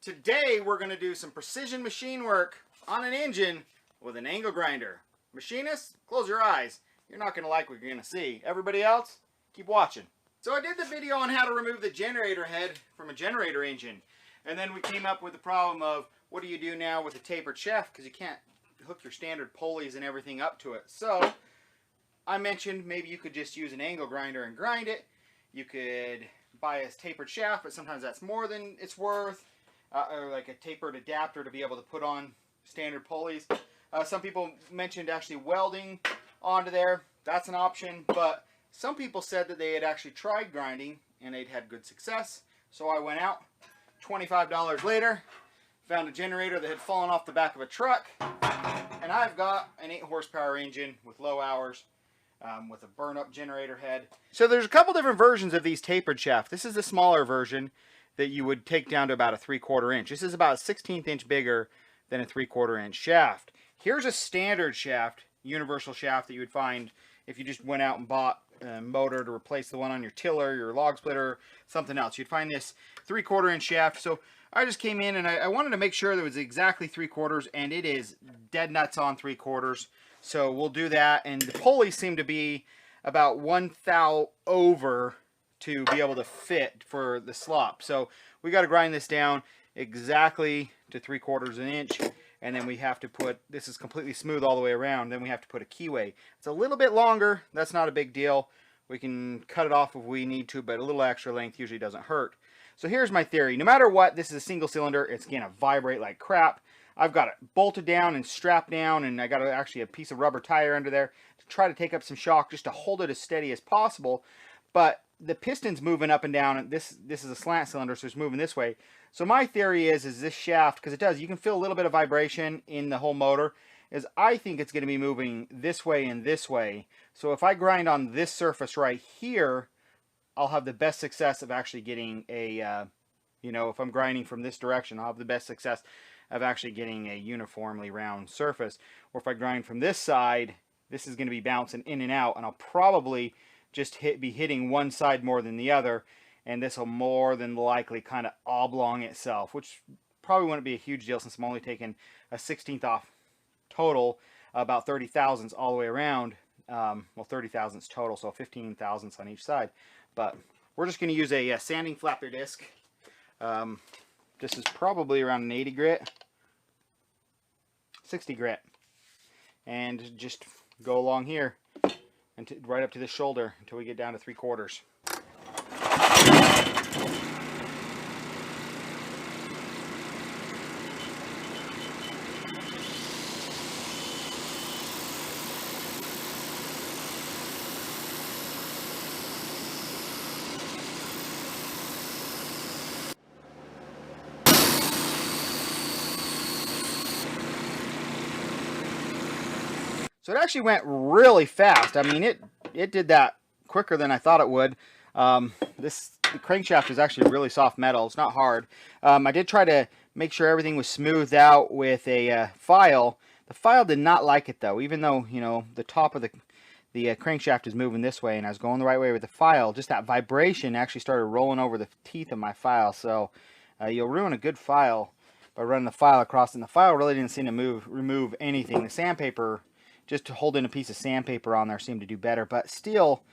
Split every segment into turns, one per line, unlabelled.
Today we're going to do some precision machine work on an engine with an angle grinder. Machinists, close your eyes. You're not going to like what you're going to see. Everybody else, keep watching. So I did the video on how to remove the generator head from a generator engine. And then we came up with the problem of what do you do now with a tapered shaft, because you can't hook your standard pulleys and everything up to it. So I mentioned maybe you could just use an angle grinder and grind it. You could buy a tapered shaft, but sometimes that's more than it's worth. Or like a tapered adapter to be able to put on standard pulleys. Some people mentioned actually welding onto there. That's an option, but some people said that they had actually tried grinding and they'd had good success. So I went out, $25 later, found a generator that had fallen off the back of a truck, and I've got an 8 horsepower engine with low hours, with a burn-up generator head. So there's a couple different versions of these tapered shafts. This is the smaller version that you would take down to about a 3/4 inch. This is about a 1/16 inch bigger than a 3/4 inch shaft. Here's a standard shaft, universal shaft that you would find if you just went out and bought a motor to replace the one on your tiller, your log splitter, something else. You'd find this 3/4 inch shaft. So I just came in and I wanted to make sure that it was exactly 3/4, and it is dead nuts on 3/4. So we'll do that, and the pulleys seem to be about 1 thou over to be able to fit for the slop. So we got to grind this down exactly to 3/4 inch, and then we have to put, this is completely smooth all the way around, then we have to put a keyway. It's a little bit longer, that's not a big deal. We can cut it off if we need to, but a little extra length usually doesn't hurt. So here's my theory. No matter what, this is a single cylinder, it's gonna vibrate like crap. I've got it bolted down and strapped down, and I got actually a piece of rubber tire under there to try to take up some shock just to hold it as steady as possible. But the piston's moving up and down, and this is a slant cylinder, so it's moving this way. So my theory is this shaft, because it does, you can feel a little bit of vibration in the whole motor, is I think it's going to be moving this way and this way. So if I grind on this surface right here, I'll have the best success of actually getting a, if I'm grinding from this direction, I'll have the best success of actually getting a uniformly round surface. Or if I grind from this side, this is going to be bouncing in and out, and I'll probably just be hitting one side more than the other, and this will more than likely kind of oblong itself, which probably wouldn't be a huge deal since I'm only taking a 1/16 off total, about 30 thousandths all the way around. Well, 30 thousandths total, so 15 thousandths on each side. But we're just going to use a sanding flapper disc. This is probably around an 80 grit, 60 grit, and just go along here and right up to the shoulder until we get down to 3/4. So it actually went really fast. I mean, it did that quicker than I thought it would. The crankshaft is actually really soft metal. It's not hard. I did try to make sure everything was smoothed out with a file. The file did not like it though, even though, the top of the crankshaft is moving this way and I was going the right way with the file. Just that vibration actually started rolling over the teeth of my file. So you'll ruin a good file by running the file across, and the file really didn't seem to remove anything. The sandpaper, just to hold in a piece of sandpaper on there, seemed to do better, but still,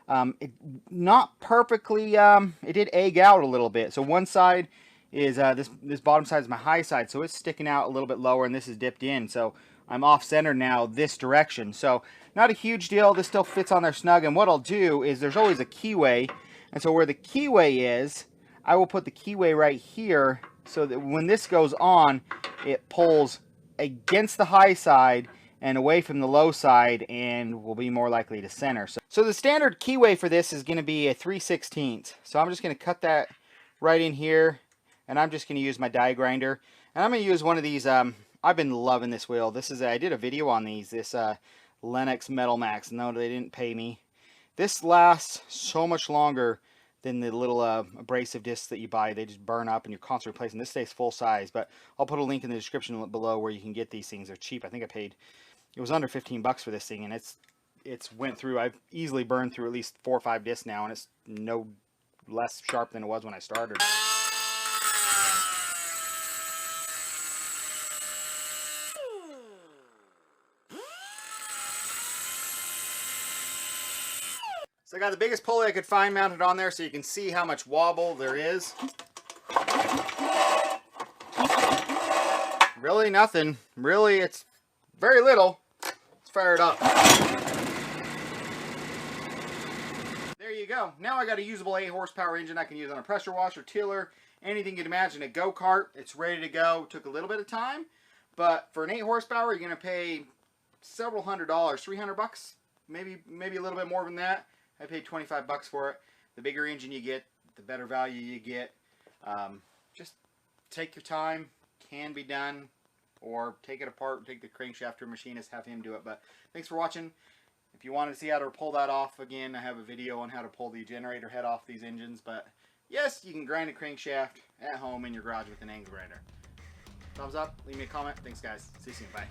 it not perfectly, it did egg out a little bit. So one side is, this bottom side is my high side, so it's sticking out a little bit lower, and this is dipped in, so I'm off center now this direction. So not a huge deal, this still fits on there snug, and what I'll do is there's always a keyway, and so where the keyway is, I will put the keyway right here, so that when this goes on, it pulls against the high side and away from the low side, and will be more likely to center. So the standard keyway for this is going to be a 3/16. So I'm just going to cut that right in here, and I'm just going to use my die grinder, and I'm going to use one of these. I've been loving this wheel. This is I did a video on these. This Lenox Metal Max. No, they didn't pay me. This lasts so much longer than the little abrasive discs that you buy. They just burn up and you're constantly replacing. This stays full size, but I'll put a link in the description below where you can get these things. They're cheap. I think I paid, it was under 15 bucks for this thing, and it's went through, I've easily burned through at least 4 or 5 discs now, and it's no less sharp than it was when I started. So I'm just going to cut that right in here, and I'm just going to use my die grinder, and I'm just going to use one of these. I'm going to use one of these. So I got the biggest pulley I could find mounted on there so you can see how much wobble there is. Really nothing. Really, it's very little. Let's fire it up. There you go. Now I got a usable 8 horsepower engine I can use on a pressure washer, tiller, anything you can imagine. A Go Kart, it's ready to go. Took a little bit of time, but for an 8 horsepower, you're going to pay several $100s, 300 bucks, maybe a little bit more than that. I paid 25 bucks for it. The bigger engine you get, the better value you get. Just take your time. Can be done. Or take it apart and take the crankshaft to a machinist, have him do it. But thanks for watching. If you wanted to see how to pull that off, again, I have a video on how to pull the generator head off these engines. But yes, you can grind a crankshaft at home in your garage with an angle grinder. Thumbs up. Leave me a comment. Thanks, guys. See you soon. Bye.